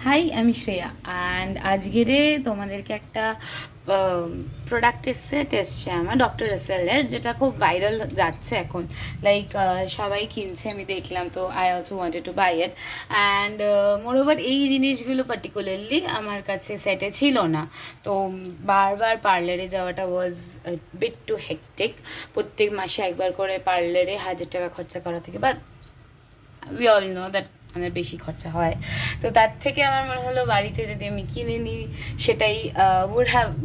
High, আমি Shreya and আজকেরে তোমাদেরকে একটা প্রোডাক্টের সেট এসছে আমার ডক্টর এসএলের, যেটা খুব ভাইরাল যাচ্ছে এখন। লাইক সবাই কিনছে, আমি দেখলাম, তো I also wanted to buy it. And moreover এই জিনিসগুলো পার্টিকুলারলি আমার কাছে সেটে ছিল না। তো বারবার পার্লারে যাওয়াটা ওয়াজ বিট টু হেক্টিক। প্রত্যেক মাসে একবার করে পার্লারে 1,000 টাকা খরচা করা থেকে, but we all know that মানে বেশি খরচা হয়। তো তার থেকে আমার মনে হলো বাড়িতে যদি আমি কিনে নিই সেটাই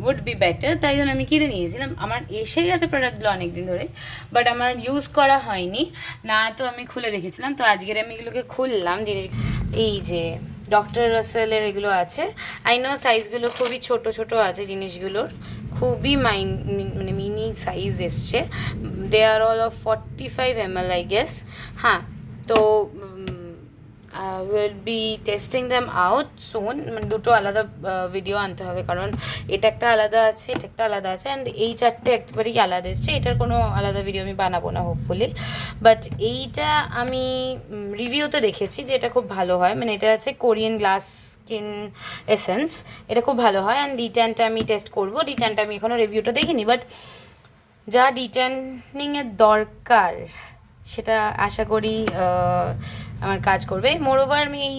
উড বি বেটার। তাই জন্য আমি কিনে নিয়েছিলাম। আমার এসে গেছে প্রোডাক্টগুলো অনেক দিন ধরে, বাট আমার ইউজ করা হয়নি না, তো আমি খুলে দেখেছিলাম। তো আজকের আমি এগুলোকে খুললাম জিনিস। এই যে ডক্টর রাসেলের এগুলো আছে। আই নো সাইজগুলো খুবই ছোট ছোট আছে জিনিসগুলোর, খুবই মানে মিনি সাইজ এসছে। They are all of 45 ml I guess. হ্যাঁ, তো will be testing them out soon. মানে দুটো আলাদা ভিডিও আনতে হবে, কারণ এটা একটা আলাদা আছে, এটা একটা আলাদা আছে, অ্যান্ড এই চারটে একেবারেই আলাদা এসছে। এটার কোনো আলাদা ভিডিও আমি বানাবো না হোপফুলি। বাট এইটা আমি রিভিউতে দেখেছি যে এটা খুব ভালো হয়। মানে এটা আছে কোরিয়ান গ্লাস স্কিন এসেন্স, এটা খুব ভালো হয়। অ্যান্ড ডিট্যানটা আমি টেস্ট করবো। ডিট্যানটা আমি এখনও রিভিউটা দেখিনি, বাট যা ডিট্যানিংয়ের দরকার সেটা আশা করি আমার কাজ করবে। মোরওভার আমি এই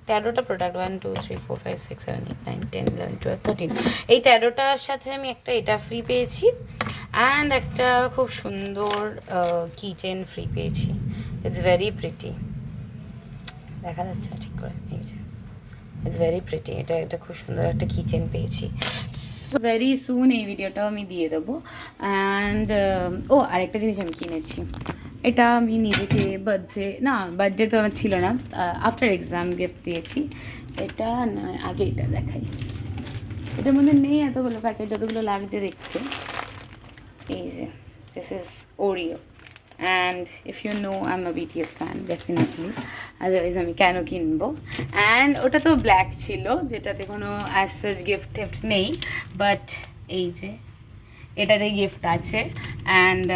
13টা প্রোডাক্ট, 1 2 3 4 5 6 7 8 9 10 11 12 13, এই 13টার সাথে আমি একটা এটা ফ্রি পেয়েছি, অ্যান্ড একটা খুব সুন্দর কিচেন ফ্রি পেয়েছি। ইটস ভেরি প্রিটি, দেখা যাচ্ছে ঠিক করে, এই যে ইটস ভেরি প্রিটি। এটা এটা খুব সুন্দর একটা কিচেন পেয়েছি। সো ভেরি সুন এই ভিডিওটাও আমি দিয়ে দেবো। অ্যান্ড আরেকটা জিনিস আমি কিনেছি। এটা আমি নিজেকে বার্থডে তো আমার ছিল না, আফটার এক্সাম গিফট দিয়েছি। এটা না, আগে এটা দেখাই। এটার মধ্যে নেই এতগুলো প্যাকেট যতগুলো লাগছে দেখতে। এই যে this is Oreo, and if you know I am a BTS fan definitely, otherwise আমি কেন কিনবো। অ্যান্ড ওটা তো ব্ল্যাক ছিল, যেটাতে কোনো অ্যাজ সাচ গিফট টিফট নেই, বাট এই যে এটাতে গিফট আছে। অ্যান্ড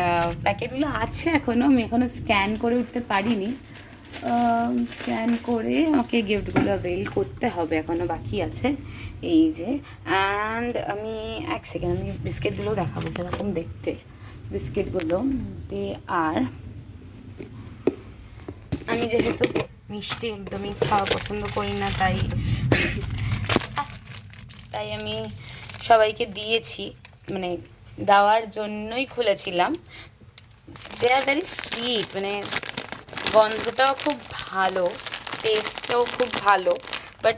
প্যাকেটগুলো আছে এখনও, আমি এখনও স্ক্যান করে উঠতে পারিনি। স্ক্যান করে আমাকে গিফটগুলো অ্যাভেল করতে হবে, এখনও বাকি আছে। এই যে, অ্যান্ড আমি এক সেকেন্ড আমি বিস্কিটগুলো দেখাবো কীরকম দেখতে। বিস্কিটগুলো দে আর, আমি যেহেতু মিষ্টি একদমই খাওয়া পছন্দ করি না, তাই তাই আমি সবাইকে দিয়েছি, মানে দেওয়ার জন্যই খুলেছিলাম। দে আর ভেরি সুইট, মানে গন্ধটাও খুব ভালো, টেস্টটাও খুব ভালো। বাট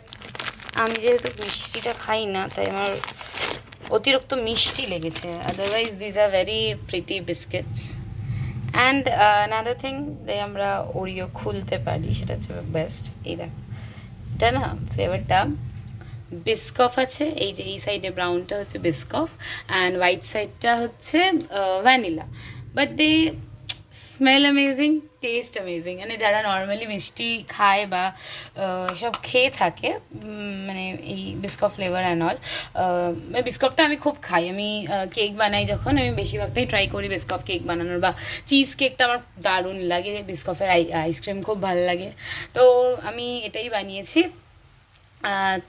আমি যেহেতু মিষ্টিটা খাই না, তাই আমার অতিরিক্ত মিষ্টি লেগেছে। Otherwise these are very pretty biscuits. And another thing, আমরা ওরিও খুলতে পারি, সেটা হচ্ছে বেস্ট। এই দেখ, এটা না ফ্লেভারটা বিস্কফ আছে। এই যে এই সাইডে ব্রাউনটা হচ্ছে বিস্কফ, অ্যান্ড হোয়াইট সাইডটা হচ্ছে vanilla. But they smell amazing, taste amazing. মানে যারা নর্মালি মিষ্টি খায় বা সব খেয়ে থাকে, মানে এই বিস্কফ ফ্লেভার অ্যান্ড অল, মানে বিস্কফটা আমি খুব খাই। আমি কেক বানাই যখন, আমি বেশিরভাগটাই ট্রাই করি বিস্কফ কেক বানানোর, বা চিজ কেকটা আমার দারুণ লাগে, বিস্কফের আইসক্রিম খুব ভালো লাগে। তো আমি এটাই বানিয়েছি।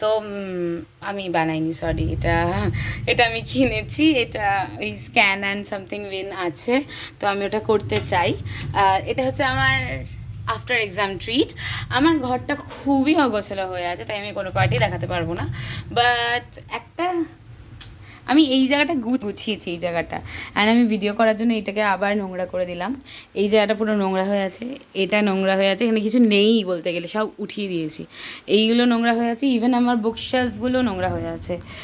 তো আমি বানাইনি, সরি, এটা এটা আমি কিনেছি। এটা ওই স্ক্যান অ্যান্ড সামথিং উইন আছে, তো আমি ওটা করতে চাই। এটা হচ্ছে আমার আফটার এক্সাম ট্রিট। আমার ঘরটা খুবই অগোছালো হয়ে আছে, তাই আমি কোনো পার্টি দেখাতে পারবো না। বাট একটা, আমি এই জায়গাটা গুছিয়েছি, এই জায়গাটা, অ্যান্ড আমি ভিডিও করার জন্য এটাকে আবার নোংরা করে দিলাম। এই জায়গাটা পুরো নোংরা হয়ে আছে, এটা নোংরা হয়ে আছে, এখানে কিছু নেই বলতে গেলে, সব উঠিয়ে দিয়েছি। এইগুলো নোংরা হয়ে আছে, ইভেন আমার বুক শেলফগুলো নোংরা হয়ে আছে।